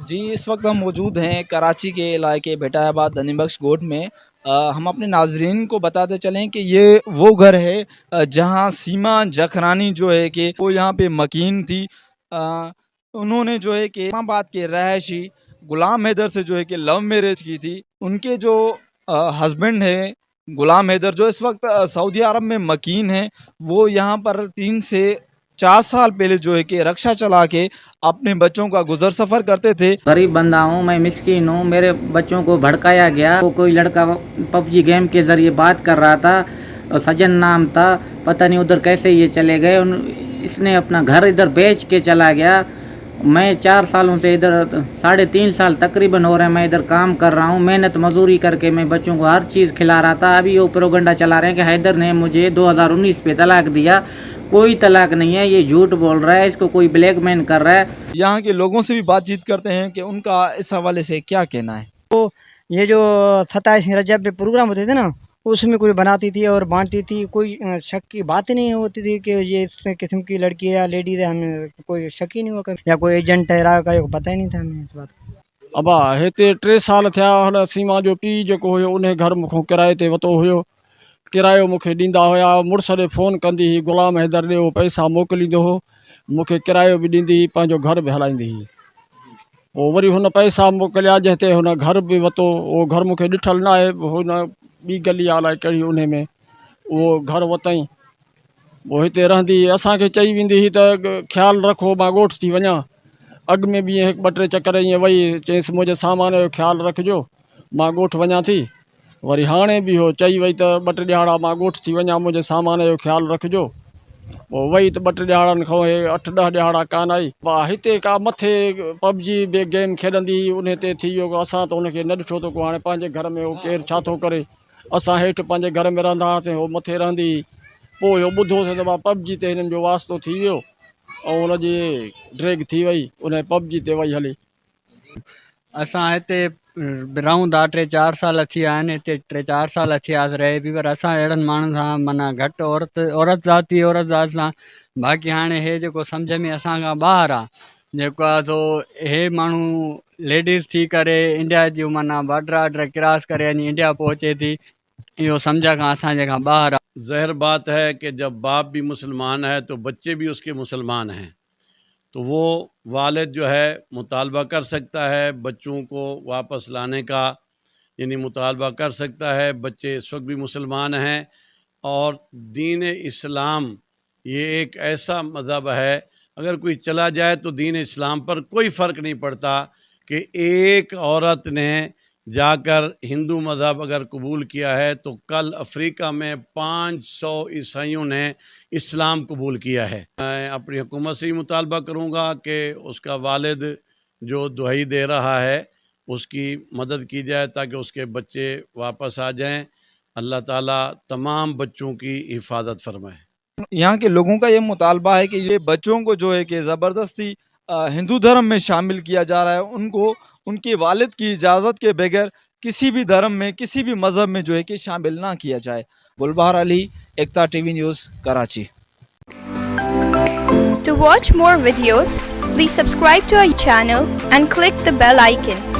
جی اس وقت ہم موجود ہیں کراچی کے علاقے بھٹایاباد دنی بخش گوٹھ میں۔ ہم اپنے ناظرین کو بتاتے چلیں کہ یہ وہ گھر ہے جہاں سیما جکھرانی جو ہے کہ وہ یہاں پہ مکین تھی۔ انہوں نے جو ہے کہ اسلام آباد کے رہائشی غلام حیدر سے جو ہے کہ لو میرج کی تھی۔ ان کے جو ہسبینڈ ہے غلام حیدر جو اس وقت سعودی عرب میں مکین ہیں، وہ یہاں پر 3 سے 4 سال پہلے جو ہے کہ رکشہ چلا کے اپنے بچوں کا گزر سفر کرتے تھے۔ غریب بندہ ہوں میں، مسکین ہوں، میرے بچوں کو بھڑکایا گیا۔ کوئی لڑکا پب جی گیم کے ذریعے بات کر رہا تھا، سجن نام تھا، پتہ نہیں ادھر کیسے یہ چلے گئے۔ اس نے اپنا گھر ادھر بیچ کے چلا گیا۔ میں 4 سالوں سے ادھر 3.5 سال تقریباً ہو رہے ہیں میں ادھر کام کر رہا ہوں، محنت مزدوری کر کے میں بچوں کو ہر چیز کھلا رہا تھا۔ ابھی وہ پروگنڈا چلا رہے ہیں کہ حیدر نے مجھے 2019 پہ طلاق دیا۔ کوئی طلاق نہیں ہے، یہ جھوٹ بول رہا ہے، اس کو کوئی بلیک مین کر رہا ہے۔ یہاں کے لوگوں سے بھی بات چیت کرتے ہیں کہ ان کا اس حوالے سے کیا کہنا ہے۔ یہ جو 27 رجب پہ پروگرام ہوتے تھے نا، اس میں کوئی بناتی تھی اور بانٹتی تھی، کوئی شک کی بات نہیں ہوتی تھی کہ یہ اس قسم کی لڑکی ہے یا لیڈیز ہے، ہمیں کوئی شک ہی نہیں ہوا یا کوئی ایجنٹ ہے راہ کا، پتہ ہی نہیں تھا ہمیں اس بات کا۔ ابا हिते 3 साल थिया हुन सीमा जो पीउ जेको हुयो उन घर मूंखां किराए ते वरितो हुयो। किरायो मूंखे ॾींदा हुया, मुड़ुस ॾे फ़ोन कंदी हुई, ग़ुलाम हैदर ॾे उहो पैसा मोकिलींदो हो, मूंखे किरायो बि ॾींदी हुई, पंहिंजो घर बि हलाईंदी हुई। पोइ वरी हुन पैसा मोकिलिया जंहिं ते हुन घर बि वरितो। उहो घर मूंखे ॾिठल न आहे, हुन ॿी गली आहे अलाए कहिड़ी उन में उहो घर वरितईं। पोइ हिते रहंदी हुई, असांखे चई वेंदी हुई त ख़्यालु रखो मां ॻोठु थी वञा। अॻु में बि ईअं 2-3 चकर ईअं वई, चयईंसि मुंहिंजे सामान जो ख़्यालु रखिजो मां ॻोठु वञा थी। वरी हाणे बि हो चई वई त 2-3 ॾियारा मां ॻोठु थी वञा, मुंहिंजे सामान जो ख़्यालु रखिजो। पोइ वई त 2-3 ॾियारनि खां 8-10 ॾियारा कान आई। हिते का मथे पबजी गेम खेॾंदी उन ते थी वियो, असां त उनखे न ॾिठो त को हाणे पंहिंजे घर में उहो केरु छा थो करे। असां हेठि पंहिंजे घर में रहंदा हुआसीं, उहो मथे रहंदी। पोइ इहो ॿुधोसीं त मां पबजी ते हिननि जो वास्तो थी वियो ऐं हुनजी ड्रैग थी वई, उन पबजी ते वई हली। असां हिते रहूं था 3-4 साल थी विया आहिनि, हिते 3-4 साल थी विया रहे बि, पर असां अहिड़नि माण्हुनि सां माना घटि औरत ज़ात सां। बाक़ी हाणे हे जेको सम्झ में असांखां ॿाहिरि आहे जेको आहे सो हे माण्हू लेडीज़ थी करे इंडिया जूं माना बॉर्डर क्रॉस करे वञी इंडिया पहुचे थी, इहो सम्झ खां असांजे खां ॿाहिरि आहे। ज़ाहिर बात है कि जब बाप भी मुसलमान है तो बच्चे भी उसके मुसलमान हैं, तो वो वालिद जो है मुतालबा कर सकता है बच्चों को वापस लाने का, यानी मुतालबा कर सकता है। बच्चे इस वक्त भी मुसलमान हैं और दीन इस्लाम ये एक ऐसा मज़हब है, अगर कोई चला जाए तो दीन इस्लाम पर कोई फ़र्क नहीं पड़ता कि एक औरत ने जाकर हिंदू मज़हब अगर कबूल किया है तो कल अफ्रीका में 500 ईसाइयों ने इस्लाम कबूल किया है। मैं अपनी हुकूमत से ही मुतालबा करूँगा कि उसका वालिद जो दुहाई दे रहा है उसकी मदद की जाए ताकि उसके बच्चे वापस आ जाएं। अल्लाह ताला तमाम बच्चों की हिफाजत फरमाए। यहाँ के लोगों का ये मुतालबा है कि ये बच्चों को जो है कि ज़बरदस्ती हिंदू धर्म में शामिल किया जा रहा है। उनको उनके वालिद की इजाज़त के बगैर किसी भी धर्म में किसी भी मज़हब में जो है कि शामिल ना किया जाए। Gulbahar Ali, Ekta TV news, Karachi. To watch more videos, please subscribe to our channel and click the bell icon.